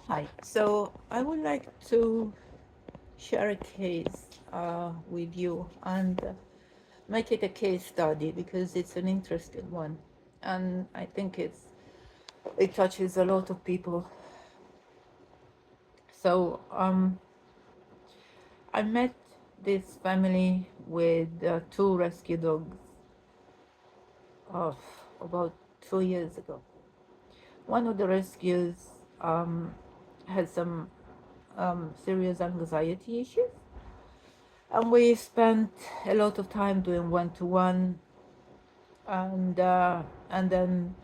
Hi. So I would like to share a case with you and make it a case study because it's an interesting one, and I think it touches a lot of people. So I met this family with two rescue dogs of about 2 years ago. One of the rescues um, had some serious anxiety issues, and we spent a lot of time doing one-to-one, and then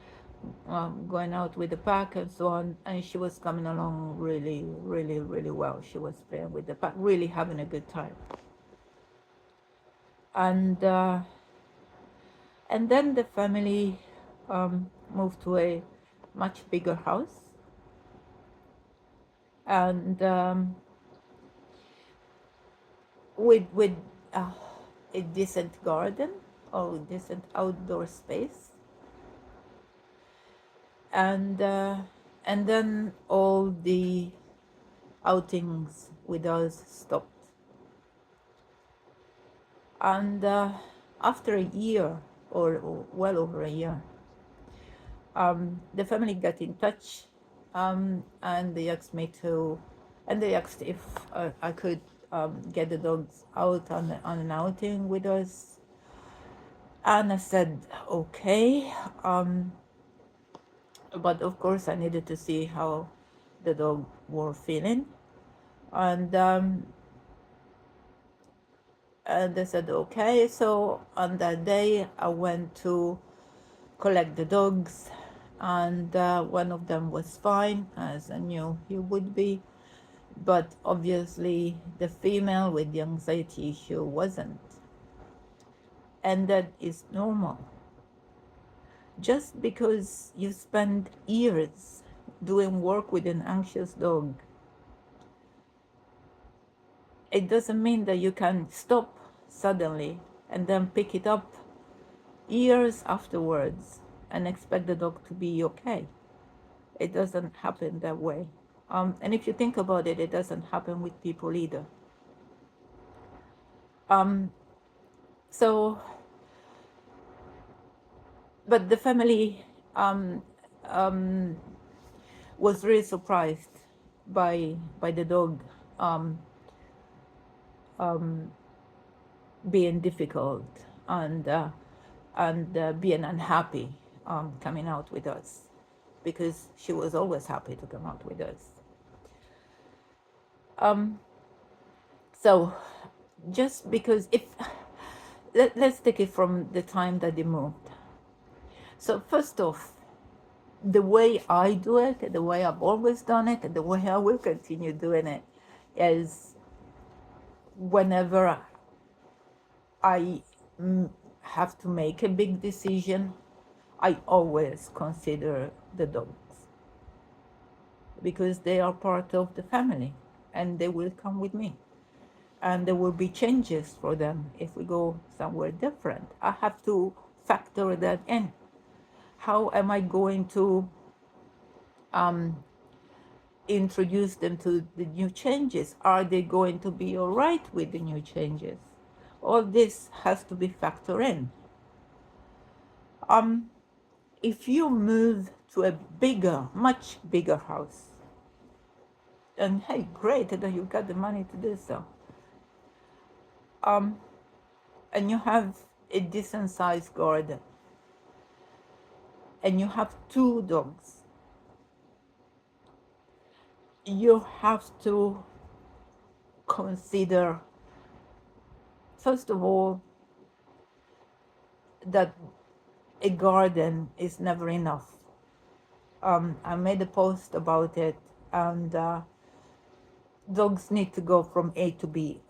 going out with the pack and so on. And she was coming along really, really, really well. She was playing with the pack, really having a good time. And and then the family moved to a much bigger house, and with uh, a decent garden or decent outdoor space, and and then all the outings with us stopped. And after a year, or well over a year, the family got in touch, and they asked me to, and they asked if I could get the dogs out on an outing with us. And I said, okay. But of course, I needed to see how the dog were feeling. And and they said, okay. So on that day, I went to collect the dogs, and one of them was fine, as I knew he would be. But obviously, the female with the anxiety issue wasn't. And that is normal. Just because you spend years doing work with an anxious dog, it doesn't mean that you can stop suddenly and then pick it up years afterwards and expect the dog to be okay. It doesn't happen that way. And if you think about it, it doesn't happen with people either. Um, so, but the family um, um, was really surprised by the dog um, being difficult, and being unhappy coming out with us, because she was always happy to come out with us. So just because if let's take it from the time that they moved. So first off, the way I do it, the way I've always done it, and the way I will continue doing it is whenever I have to make a big decision, I always consider the dogs, because they are part of the family and they will come with me. And there will be changes for them if we go somewhere different. I have to factor that in. How am I going to introduce them to the new changes? Are they going to be all right with the new changes? All this has to be factored in. If you move to a bigger, much bigger house, and hey, great that you got the money to do so, and you have a decent sized garden, and you have two dogs, you have to consider, first of all, that a garden is never enough. I made a post about it, and dogs need to go from A to B.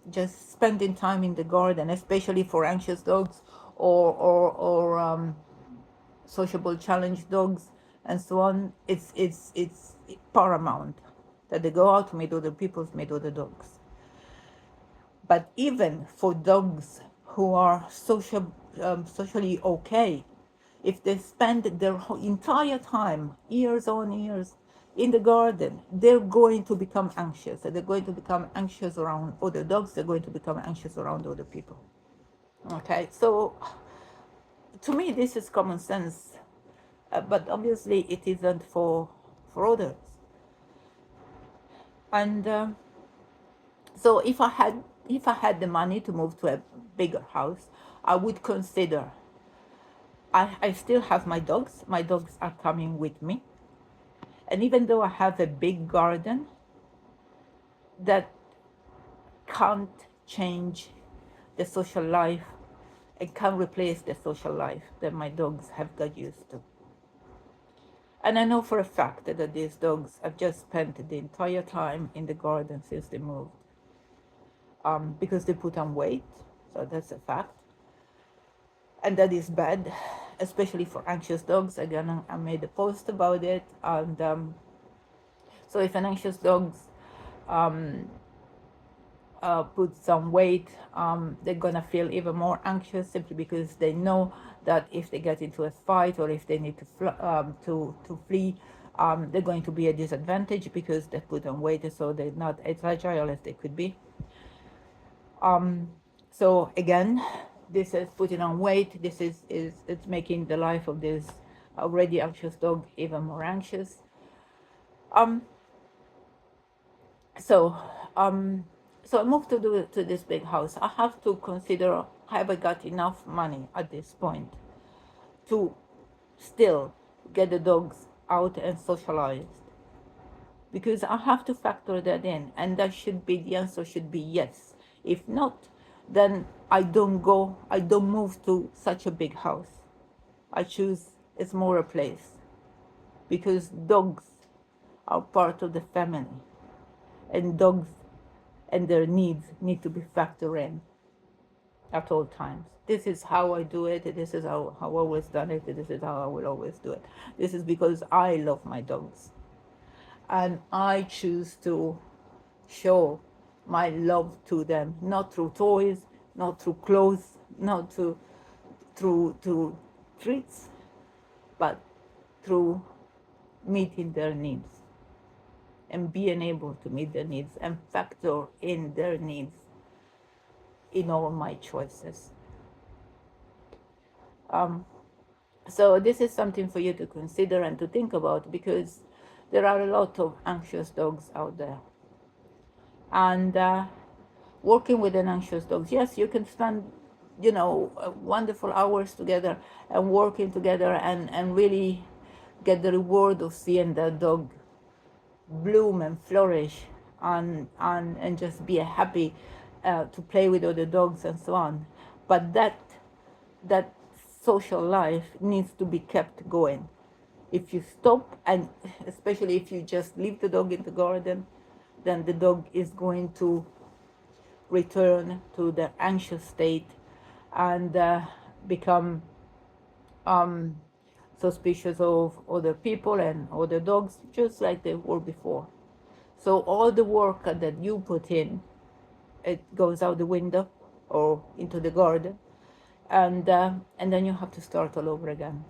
Just spending time in the garden, especially for anxious dogs, or sociable challenge dogs, and so on. It's paramount that they go out, meet other people, meet other dogs. But even for dogs who are socially okay, if they spend their whole entire time, years on years, in the garden, they're going to become anxious. They're going to become anxious around other dogs. They're going to become anxious around other people. Okay, so to me, this is common sense, but obviously it isn't for others. And so if I had the money to move to a bigger house, I would consider. I still have my dogs. My dogs are coming with me. And even though I have a big garden, that can't change the social life and can't replace the social life that my dogs have got used to. And I know for a fact that these dogs have just spent the entire time in the garden since they moved, because they put on weight. So that's a fact. And that is bad, especially for anxious dogs. Again, I made a post about it. And so if an anxious dog puts on weight, they're gonna feel even more anxious, simply because they know that if they get into a fight or if they need to flee, they're going to be a disadvantage because they put on weight, so they're not as agile as they could be. So again, this is putting on weight. This is it's making the life of this already anxious dog even more anxious. So I moved to this big house. I have to consider, have I got enough money at this point to still get the dogs out and socialized? Because I have to factor that in, and that should be, the answer should be yes. If not, then I don't move to such a big house. I choose a smaller place, because dogs are part of the family, and dogs and their needs need to be factored in at all times. This is how I do it. This is how I've always done it. This is how I will always do it. This is because I love my dogs, and I choose to show my love to them, not through toys, not through clothes, not through treats, but through meeting their needs and being able to meet their needs and factor in their needs in all my choices. So this is something for you to consider and to think about, because there are a lot of anxious dogs out there. And working with an anxious dog, yes, you can spend, wonderful hours together and working together and really get the reward of seeing that dog bloom and flourish and just be happy to play with other dogs and so on. But that social life needs to be kept going. If you stop, and especially if you just leave the dog in the garden, then the dog is going to return to the anxious state and become suspicious of other people and other dogs, just like they were before. So all the work that you put in, it goes out the window or into the garden, and then you have to start all over again.